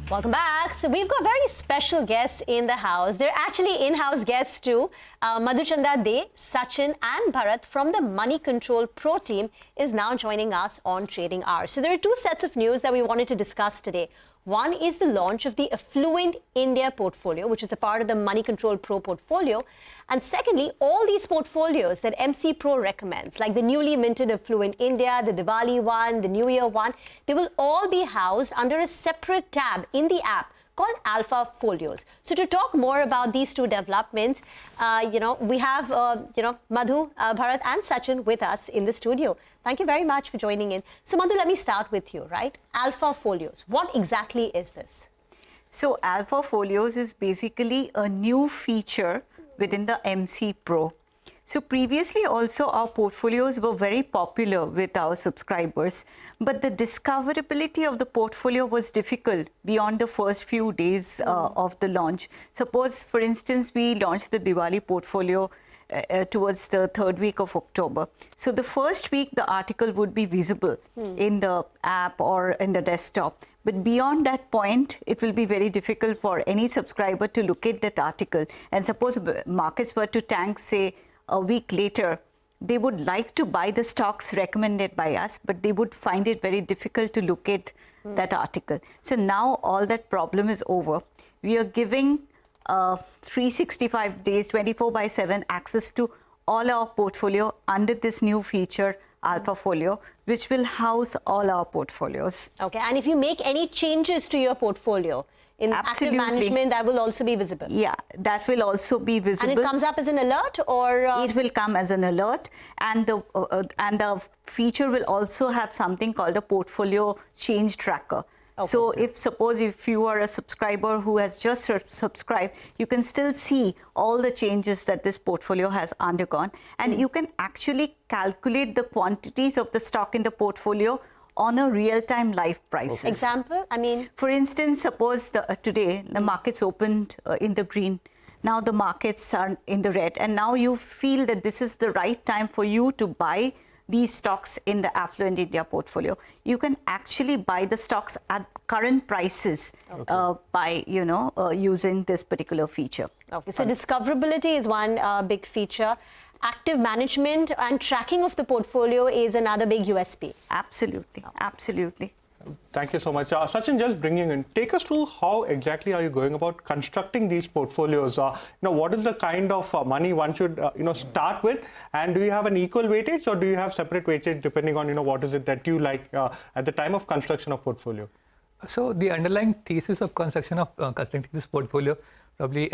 Welcome back. So we've got very special guests in the house. They're actually in-house guests too. Madhuchanda De, Sachin and Bharat from the Moneycontrol Pro team is now joining us on Trading Hours. So there are two sets of news that we wanted to discuss today. One is the launch of the Affluent India portfolio, which is a part of the Moneycontrol Pro portfolio. And secondly, all these portfolios that MC Pro recommends, like the newly minted Affluent India, the Diwali one, the New Year one, they will all be housed under a separate tab in the app called Alpha Folios. So to talk more about these two developments, we have, Madhu, Bharat and Sachin with us in the studio. Thank you very much for joining in. So Madhu, let me start with you, right? Alpha Folios, what exactly is this? So Alpha Folios is basically a new feature within the MC Pro. So previously also our portfolios were very popular with our subscribers, but the discoverability of the portfolio was difficult beyond the first few days of the launch. Suppose, for instance, we launched the Diwali portfolio towards the third week of October. So the first week, the article would be visible in the app or in the desktop. But beyond that point, it will be very difficult for any subscriber to locate that article. And suppose markets were to tank, say, a week later, they would like to buy the stocks recommended by us, but they would find it very difficult to locate that article. So now all that problem is over. We are giving 365 days, 24/7 access to all our portfolio under this new feature, Alpha Folio, which will house all our portfolios. Okay, and if you make any changes to your portfolio, in active management, that will also be visible? Yeah, that will also be visible. And it comes up as an alert, or? It will come as an alert, and the feature will also have something called a portfolio change tracker. Okay. So if you are a subscriber who has just subscribed, you can still see all the changes that this portfolio has undergone, and you can actually calculate the quantities of the stock in the portfolio on a real-time live prices. Okay. Example? I mean, for instance, suppose today the markets opened in the green. Now the markets are in the red, and now you feel that this is the right time for you to buy these stocks in the Affluent India portfolio. You can actually buy the stocks at current prices by using this particular feature. Okay, so discoverability is one big feature. Active management and tracking of the portfolio is another big USP. Absolutely, absolutely. Thank you so much. Sachin, just bringing in, take us through how exactly are you going about constructing these portfolios? What is the kind of money one should start with, and do you have an equal weightage or do you have separate weightage depending on what is it that you like at the time of construction of portfolio? So the underlying thesis of construction of constructing this portfolio, probably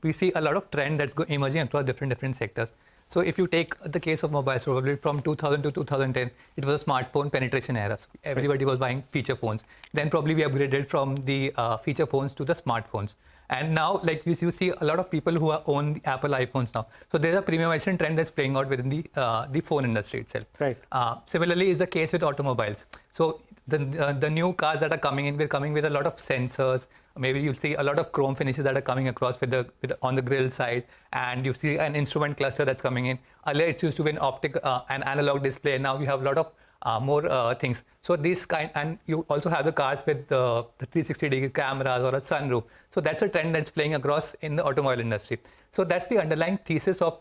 we see a lot of trend that's emerging across different sectors. So if you take the case of mobiles, probably from 2000 to 2010, it was a smartphone penetration era. So everybody was buying feature phones. Then probably we upgraded from the feature phones to the smartphones. And now, like you see a lot of people who own the Apple iPhones now. So there's a premiumization trend that's playing out within the phone industry itself. Right. Similarly is the case with automobiles. So the new cars that are coming in, we're coming with a lot of sensors. Maybe you'll see a lot of chrome finishes that are coming across on the grill side, and you see an instrument cluster that's coming in. Earlier it used to be an analog display. Now we have a lot of more things. So and you also have the cars with the 360-degree cameras or a sunroof. So that's a trend that's playing across in the automobile industry. So that's the underlying thesis of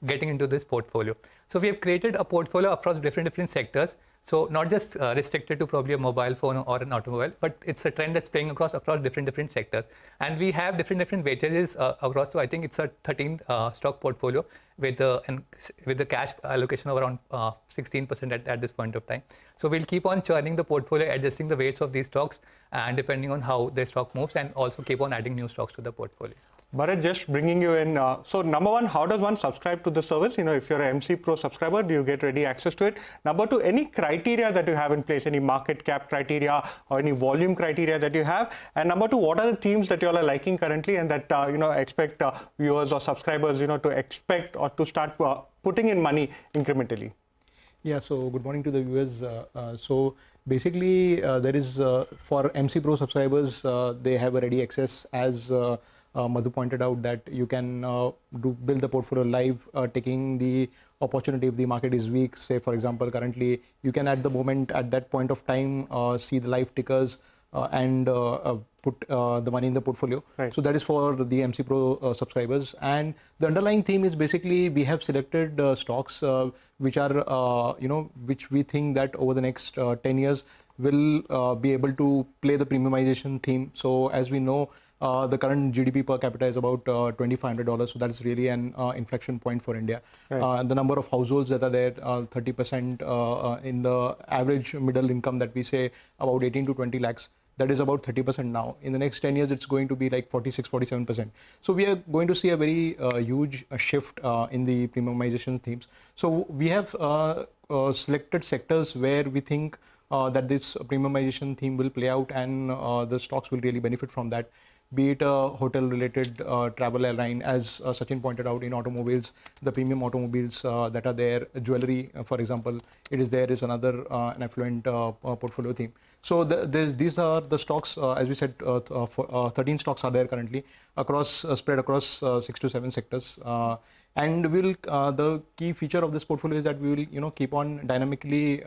getting into this portfolio. So we have created a portfolio across different sectors. So not just restricted to probably a mobile phone or an automobile, but it's a trend that's playing across different sectors. And we have different weightages across. So I think it's a 13 stock portfolio with the cash allocation of around 16% at this point of time. So we'll keep on churning the portfolio, adjusting the weights of these stocks, and depending on how the stock moves, and also keep on adding new stocks to the portfolio. Bharat, just bringing you in. So number one, how does one subscribe to the service? If you're an MC Pro subscriber, do you get ready access to it? Number two, any criteria that you have in place, any market cap criteria or any volume criteria that you have? And number two, what are the themes that you all are liking currently and that, expect viewers or subscribers, to expect or to start putting in money incrementally? Yeah, so good morning to the viewers. So basically, there is, for MC Pro subscribers, they have a ready access as Madhu pointed out that you can build the portfolio live, taking the opportunity if the market is weak. Say, for example, currently you can at the moment, at that point of time, see the live tickers and put the money in the portfolio. Right. So that is for the MC Pro subscribers. And the underlying theme is basically we have selected stocks which are, which we think that over the next 10 years will be able to play the premiumization theme. So as we know, the current GDP per capita is about $2,500, so that is really an inflection point for India. Right. The number of households that are there, 30% in the average middle income that we say about 18 to 20 lakhs, that is about 30% now. In the next 10 years, it's going to be like 46, 47%. So we are going to see a very huge shift in the premiumization themes. So we have selected sectors where we think that this premiumization theme will play out, and the stocks will really benefit from that. Be it a hotel-related travel airline, as Sachin pointed out, in automobiles, the premium automobiles that are there, jewelry, for example, there is another an affluent portfolio theme. So these are the stocks, as we said, 13 stocks are there currently, spread across 6 to 7 sectors. And the key feature of this portfolio is that we will keep on dynamically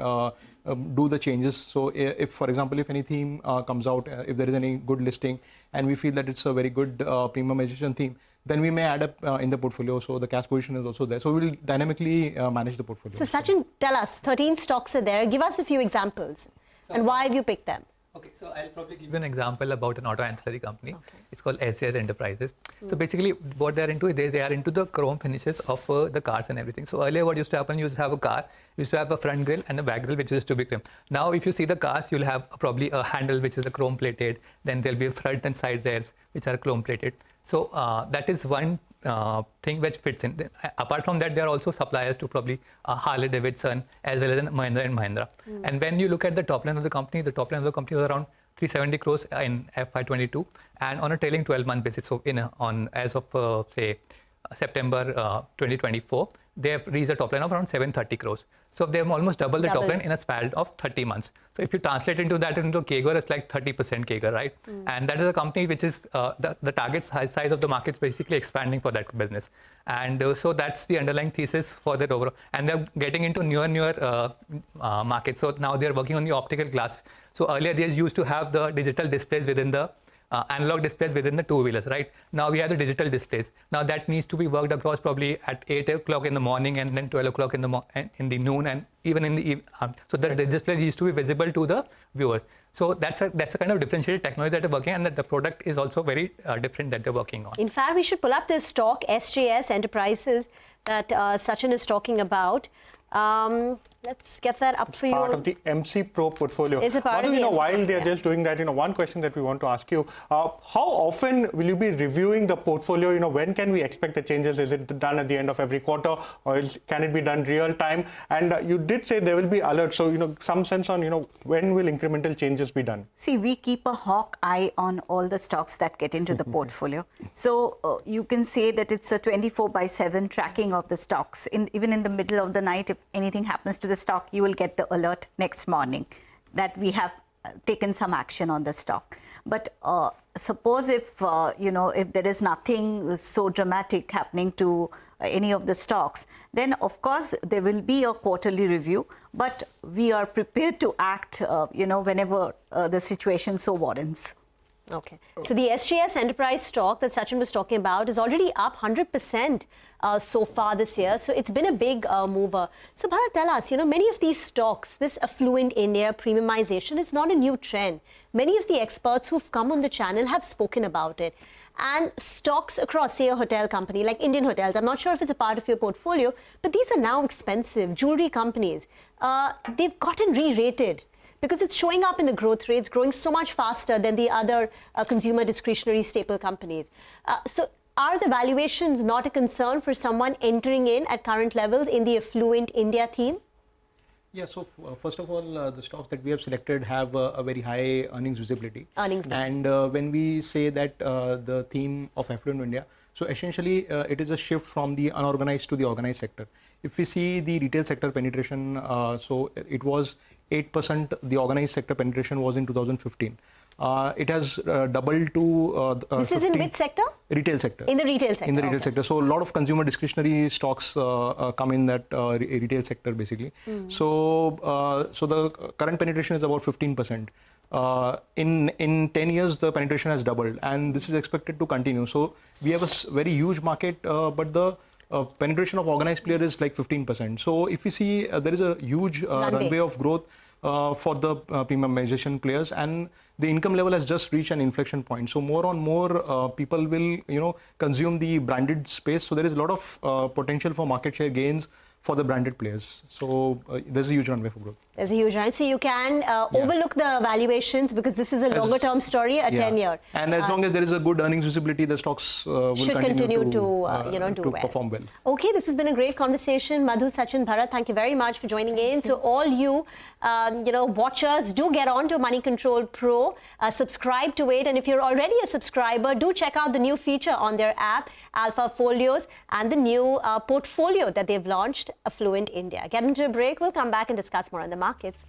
do the changes. So if, for example, if any theme comes out, if there is any good listing and we feel that it's a very good premiumization theme, then we may add up in the portfolio. So the cash position is also there. So we will dynamically manage the portfolio. So Sachin, tell us, 13 stocks are there. Give us a few examples. And why have you picked them? Okay, so I'll probably give you an example about an auto ancillary company. Okay. It's called SJS Enterprises. So basically what they're into, they are into the chrome finishes of the cars and everything. So earlier what used to happen, you used to have a car, you used to have a front grille and a back grille which used to be chrome. Now if you see the cars, you'll have probably a handle which is a chrome plated, then there'll be a front and side rails which are chrome plated. So that is one thing which fits in. Apart from that, there are also suppliers to probably Harley Davidson as well as Mahindra and Mahindra. And when you look at the top line of the company was around 370 crores in FY22, and on a trailing 12-month basis, so as of say September 2024, they have reached a top line of around 730 crores. So they have almost doubled the top line in a span of 30 months. So if you translate into that into CAGR, it's like 30% CAGR, right? And that is a company which is the target size of the market is basically expanding for that business. And so that's the underlying thesis for that overall. And they're getting into newer markets. So now they're working on the optical glass. So earlier they used to have the digital displays within the analog displays within the two-wheelers, right? Now we have the digital displays. Now that needs to be worked across probably at 8 o'clock in the morning and then 12 o'clock in the noon and even in the evening. So the display needs to be visible to the viewers. So that's a kind of differentiated technology that they're working on, and that the product is also very different that they're working on. In fact, we should pull up this stock, SJS Enterprises, that Sachin is talking about. Let's get that up for you. Part of the MC Pro portfolio. It's a part of the MC while Pro, they're just doing that, one question that we want to ask you, how often will you be reviewing the portfolio? When can we expect the changes? Is it done at the end of every quarter, or can it be done real time? And you did say there will be alerts. So, some sense on, when will incremental changes be done? See, we keep a hawk eye on all the stocks that get into the portfolio. So you can say that it's a 24/7 tracking of the stocks. Even in the middle of the night, if anything happens to the stock, you will get the alert next morning that we have taken some action on the stock. But suppose if if there is nothing so dramatic happening to any of the stocks, then of course there will be a quarterly review. But we are prepared to act, whenever the situation so warrants. Okay. So the SJS Enterprise stock that Sachin was talking about is already up 100% so far this year. So it's been a big mover. So Bharat, tell us, many of these stocks, this affluent India premiumization is not a new trend. Many of the experts who've come on the channel have spoken about it. And stocks across, say, a hotel company like Indian Hotels, I'm not sure if it's a part of your portfolio, but these are now expensive. Jewelry companies, they've gotten re-rated, because it's showing up in the growth rates, growing so much faster than the other consumer discretionary staple companies. So are the valuations not a concern for someone entering in at current levels in the affluent India theme? Yeah, so first of all, the stocks that we have selected have a very high earnings visibility. And when we say that the theme of affluent India, so essentially it is a shift from the unorganized to the organized sector. If we see the retail sector penetration, so it was 8%, the organized sector penetration was in 2015. It has doubled to this is in which sector? Retail sector. In the retail sector. In the retail sector. So a lot of consumer discretionary stocks come in that retail sector basically. So the current penetration is about 15%. in 10 years, the penetration has doubled, and this is expected to continue. So we have a very huge market, but the penetration of organized player is like 15%. So if we see there is a huge runway of growth for the premiumization players, and the income level has just reached an inflection point. So more and more people will consume the branded space. So there is a lot of potential for market share gains for the branded players. So there's a huge runway for growth. There's a huge runway. So you can overlook the valuations because this is a longer term story, a 10-year. And as long as there is a good earnings visibility, the stocks will continue to do well. Perform well. Okay, this has been a great conversation. Madhu, Sachin, Bharat, thank you very much for joining in. So all you, watchers, do get on to Moneycontrol Pro, subscribe to it. And if you're already a subscriber, do check out the new feature on their app, Alpha Folios, and the new portfolio that they've launched, Affluent India. Get into a break. We'll come back and discuss more on the markets.